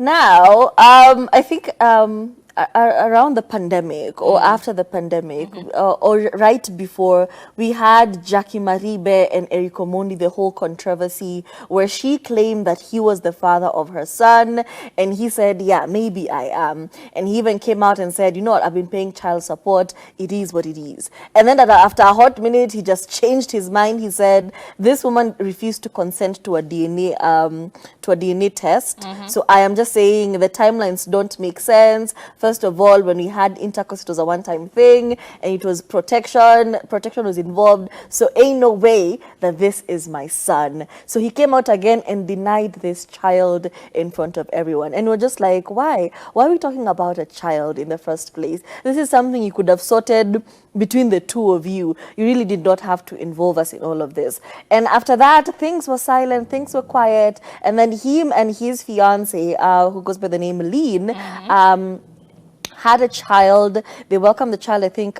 Now, I think around the pandemic or after the pandemic or right before, we had Jackie Maribe and Omondi, the whole controversy where she claimed that he was the father of her son, and he said, yeah, maybe I am. And he even came out and said, you know what, I've been paying child support, it is what it is. And then after a hot minute, he just changed his mind. He said this woman refused to consent to a DNA test. So I am just saying the timelines don't make sense. First of all, when we had intercourse, it was a one-time thing, and it was protection was involved. So ain't no way that this is my son. So he came out again and denied this child in front of everyone. And we're just like, why? Why are we talking about a child in the first place? This is something you could have sorted between the two of you. You really did not have to involve us in all of this. And after that, things were silent, things were quiet. And then him and his fiance, who goes by the name Lynn, had a child. They welcomed the child, I think,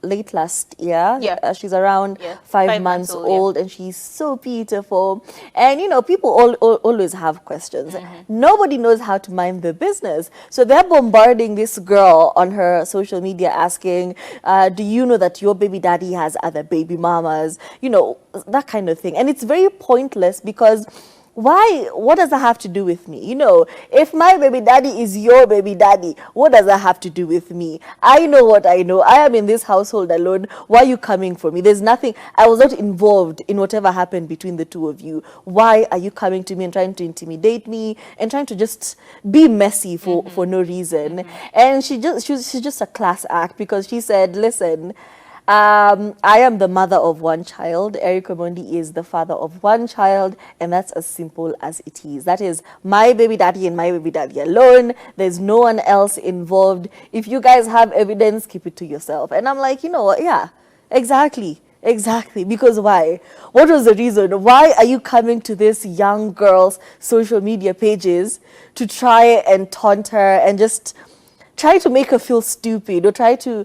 late last year. Yeah. She's around 5 months old, and she's so beautiful. And, you know, people always have questions. Nobody knows how to mind their business. So they're bombarding this girl on her social media asking, do you know that your baby daddy has other baby mamas? You know, that kind of thing. And it's very pointless because why? What does that have to do with me? You know, if my baby daddy is your baby daddy, what does that have to do with me? I know what I know. I am in this household alone. Why are you coming for me? There's nothing. I was not involved in whatever happened between the two of you. Why are you coming to me and trying to intimidate me and trying to just be messy for no reason? And she's just a class act because she said, listen, I am the mother of one child. Omondi is the father of one child, and that's as simple as it is. That is my baby daddy and my baby daddy alone. There's no one else involved. If you guys have evidence, keep it to yourself. And I'm like, you know what? Yeah, exactly. Exactly. Because why? What was the reason? Why are you coming to this young girl's social media pages to try and taunt her and just try to make her feel stupid or try to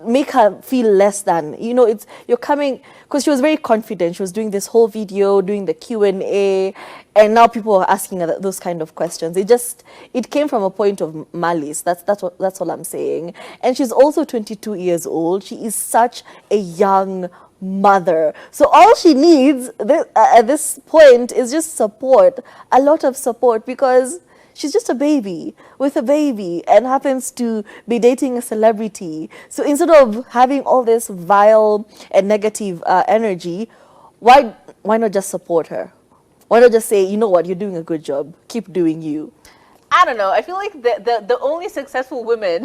make her feel less than, you know? You're coming because she was very confident. She was doing this whole video, doing the Q&A, and now people are asking her those kind of questions. It came from a point of malice. That's all I'm saying. And she's also 22 years old. She is such a young mother. So all she needs at this point is just support, a lot of support, because she's just a baby with a baby and happens to be dating a celebrity. So instead of having all this vile and negative energy, why not just support her? Why not just say, you know what, you're doing a good job. Keep doing you. I don't know. I feel like the only successful women,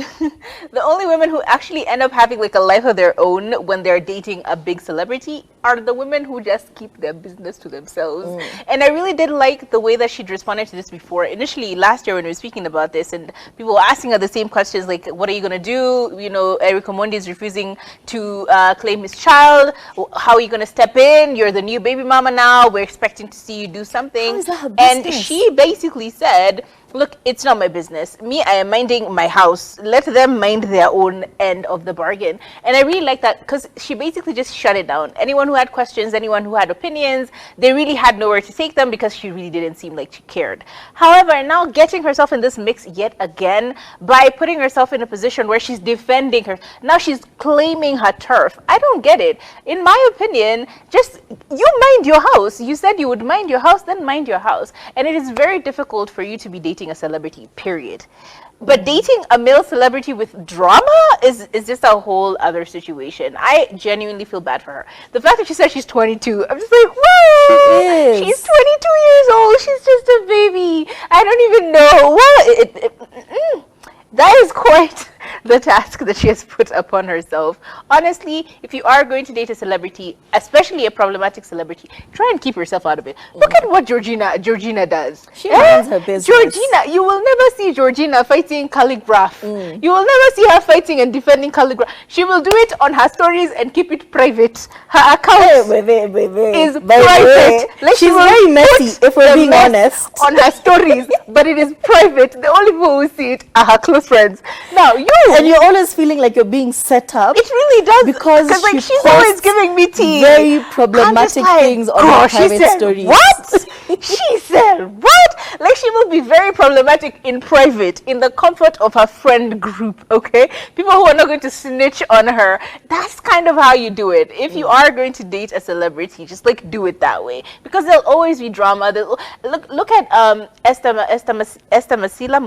the only women who actually end up having like a life of their own when they're dating a big celebrity are the women who just keep their business to themselves. And I really did like the way that she'd responded to this before. Initially, last year when we were speaking about this and people were asking her the same questions, like, what are you going to do? You know, Omondi is refusing to claim his child. How are you going to step in? You're the new baby mama now. We're expecting to see you do something. How is that her business? And she basically said, look, it's not my business. Me, I am minding my house. Let them mind their own end of the bargain. And I really like that because she basically just shut it down. Anyone who had questions, anyone who had opinions, they really had nowhere to take them because she really didn't seem like she cared. However, now getting herself in this mix yet again by putting herself in a position where she's defending her. Now she's claiming her turf. I don't get it. In my opinion, just you mind your house. You said you would mind your house, then mind your house. And it is very difficult for you to be dating a celebrity, period. But dating a male celebrity with drama is just a whole other situation. I genuinely feel bad for her. The fact that she said she's 22, I'm just like, whoa! She's 22 years old. She's just a baby. I don't even know. That is quite the task that she has put upon herself. Honestly, if you are going to date a celebrity, especially a problematic celebrity, try and keep yourself out of it. Look at what Georgina does. She runs her business. Georgina, you will never see Georgina fighting calligraph. You will never see her fighting and defending calligraph. She will do it on her stories and keep it private. Her account is private. Like she's very messy, if we're being honest. On her stories, but it is private. The only people who see it are her close friends. Now, and you're always feeling like you're being set up. It really does, because like she's always giving me tea. Very problematic things on her private stories. What? She said what? Like, she will be very problematic in private, in the comfort of her friend group, okay? People who are not going to snitch on her. That's kind of how you do it. If you are going to date a celebrity, just like do it that way, because there'll always be drama. Look at Esther Musila,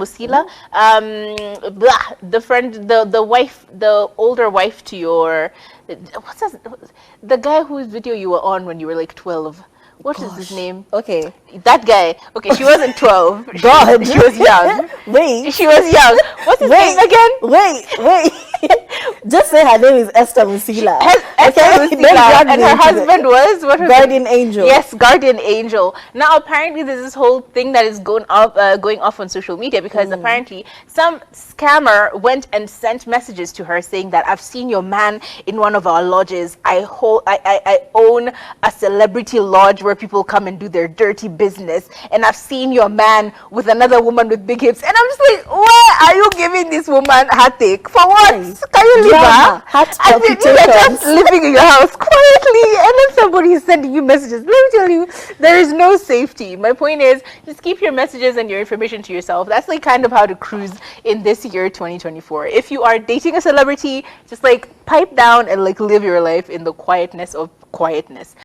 the friend, the wife, the older wife to your, what's that, the guy whose video you were on when you were like 12. What is his name? Okay. That guy. Okay, she wasn't 12. God. She was young. Wait. She was young. What's his name again? Wait. Just say her name is Esther Musila. Esther Musila. And her husband was? What was Guardian Angel. Yes, Guardian Angel. Now, apparently, there's this whole thing that is going off on social media, because apparently some scammer went and sent messages to her saying that, I've seen your man in one of our lodges. I own a celebrity lodge where people come and do their dirty business, and I've seen your man with another woman with big hips. And I'm just like, why are you giving this woman heartache? For what? Can you leave her? I mean, you're just living in your house quietly, and then somebody is sending you messages. Let me tell you, there is no safety. My point is, just keep your messages and your information to yourself. That's like kind of how to cruise in this year 2024. If you are dating a celebrity, just like pipe down and like live your life in the quietness of quietness.